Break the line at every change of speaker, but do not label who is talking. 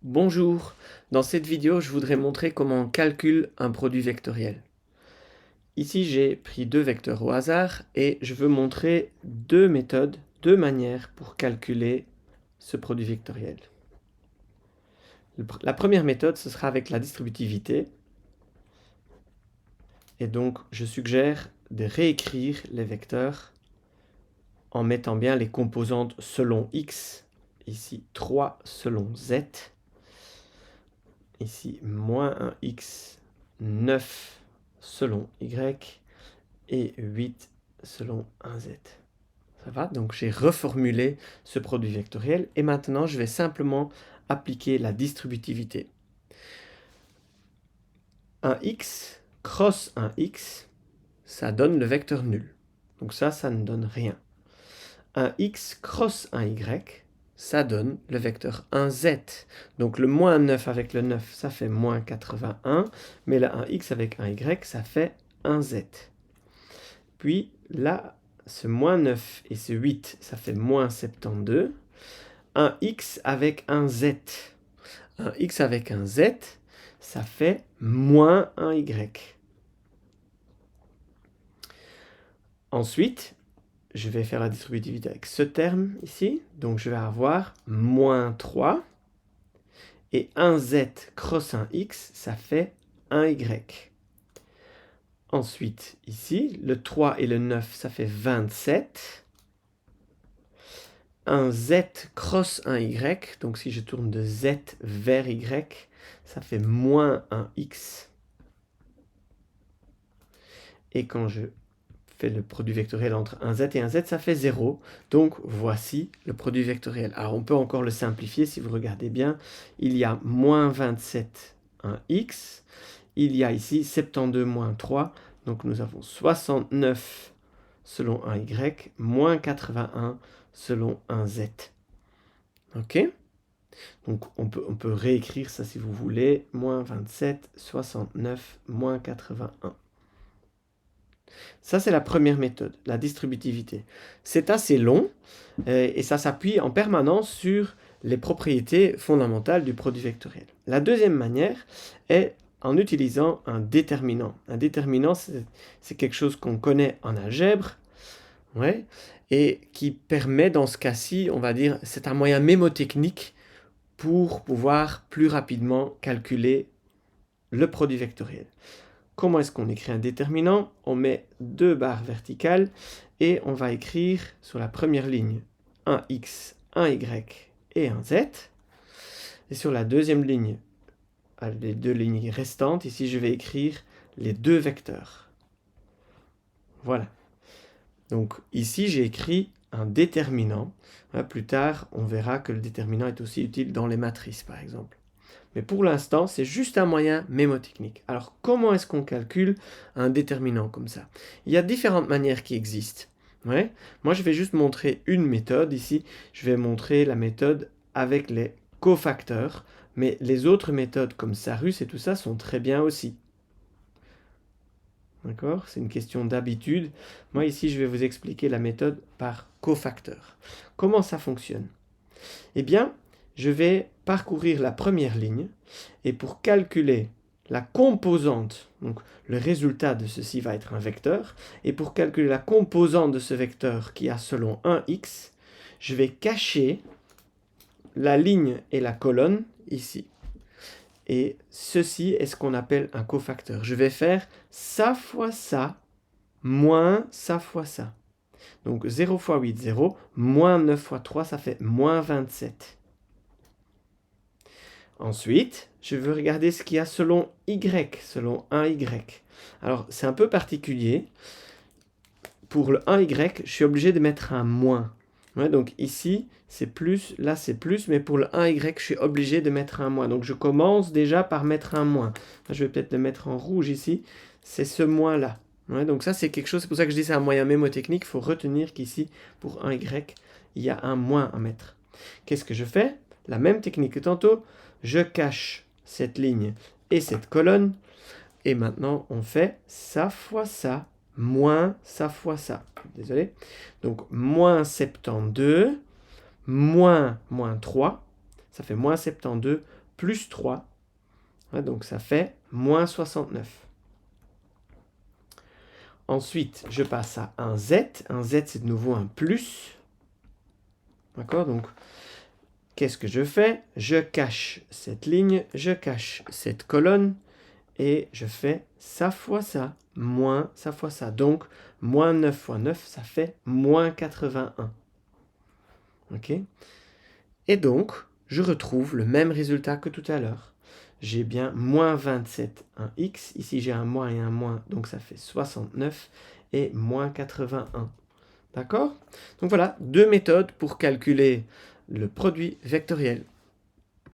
Bonjour, dans cette vidéo je voudrais montrer comment on calcule un produit vectoriel. Ici j'ai pris deux vecteurs au hasard et je veux montrer deux méthodes, deux manières pour calculer ce produit vectoriel. La première méthode ce sera avec la distributivité et donc je suggère de réécrire les vecteurs en mettant bien les composantes selon x, ici 3 selon z, ici moins 1x, 9 selon y et 8 selon 1z. Ça va? Donc j'ai reformulé ce produit vectoriel et maintenant je vais simplement appliquer la distributivité. Un x cross un x, ça donne le vecteur nul. Donc ça ne donne rien. Un x cross un y, ça donne le vecteur 1z. Donc le moins 9 avec le 9, ça fait moins 81, mais le 1x avec un y, ça fait 1z. Puis là, ce moins 9 et ce 8, ça fait moins 72. Un x avec un z. Un x avec un z, ça fait moins un y. Ensuite, je vais faire la distributivité avec ce terme ici. Donc je vais avoir moins 3. Et un z cross un x, ça fait un y. Ensuite, ici, le 3 et le 9, ça fait 27. Un z cross un y, donc si je tourne de z vers y, ça fait moins un x. Et quand je fais le produit vectoriel entre un z et un z, ça fait 0. Donc voici le produit vectoriel. Alors on peut encore le simplifier si vous regardez bien. Il y a moins 27, un x. Il y a ici 72 moins 3. Donc nous avons 69 selon un y, moins 81 selon un z. Ok? Donc on peut réécrire ça si vous voulez. Moins 27, 69, moins 81. Ça, c'est la première méthode, la distributivité. C'est assez long et ça s'appuie en permanence sur les propriétés fondamentales du produit vectoriel. La deuxième manière est en utilisant un déterminant. Un déterminant, c'est quelque chose qu'on connaît en algèbre, ouais, et qui permet, dans ce cas-ci, on va dire, c'est un moyen mémotechnique pour pouvoir plus rapidement calculer le produit vectoriel. Comment est-ce qu'on écrit un déterminant? On met deux barres verticales et on va écrire sur la première ligne un x, un y et un z. Et sur la deuxième ligne, les deux lignes restantes, ici je vais écrire les deux vecteurs. Voilà. Donc ici j'ai écrit un déterminant. Plus tard, on verra que le déterminant est aussi utile dans les matrices, par exemple. Mais pour l'instant, c'est juste un moyen mémotechnique. Alors, comment est-ce qu'on calcule un déterminant comme ça? Il y a différentes manières qui existent. Ouais. Moi, je vais juste montrer une méthode. Ici, je vais montrer la méthode avec les cofacteurs. Mais les autres méthodes, comme Sarus et tout ça, sont très bien aussi. D'accord? C'est une question d'habitude. Moi, ici, je vais vous expliquer la méthode par cofacteur. Comment ça fonctionne? Eh bien, je vais parcourir la première ligne et pour calculer la composante, donc le résultat de ceci va être un vecteur, et pour calculer la composante de ce vecteur qui a selon 1x, je vais cacher la ligne et la colonne ici. Et ceci est ce qu'on appelle un cofacteur. Je vais faire ça fois ça, moins ça fois ça. Donc 0 fois 8, 0, moins 9 fois 3, ça fait moins 27. Ensuite, je veux regarder ce qu'il y a selon y, selon 1y. Alors, c'est un peu particulier. Pour le 1y, je suis obligé de mettre un moins. Ouais, donc ici, c'est plus, là c'est plus, mais pour le 1y, je suis obligé de mettre un moins. Donc je commence déjà par mettre un moins. Je vais peut-être le mettre en rouge ici. C'est ce moins-là. Ouais, donc ça, c'est quelque chose, c'est pour ça que je dis c'est un moyen mémotechnique. Il faut retenir qu'ici, pour 1y, il y a un moins à mettre. Qu'est-ce que je fais? La même technique que tantôt. Je cache cette ligne et cette colonne. Et maintenant, on fait ça fois ça, moins ça fois ça. Désolé. Donc, moins 72, moins 3. Ça fait moins 72 plus 3. Ouais, donc ça fait moins 69. Ensuite, je passe à un Z. Un Z, c'est de nouveau un plus. D'accord? Donc, qu'est-ce que je fais? Je cache cette ligne, je cache cette colonne, et je fais ça fois ça, moins ça fois ça. Donc, moins 9 fois 9, ça fait moins 81. Ok? Et donc, je retrouve le même résultat que tout à l'heure. J'ai bien moins 27, un x. Ici, j'ai un moins et un moins, donc ça fait 69 et moins 81. D'accord? Donc voilà, deux méthodes pour calculer le produit vectoriel.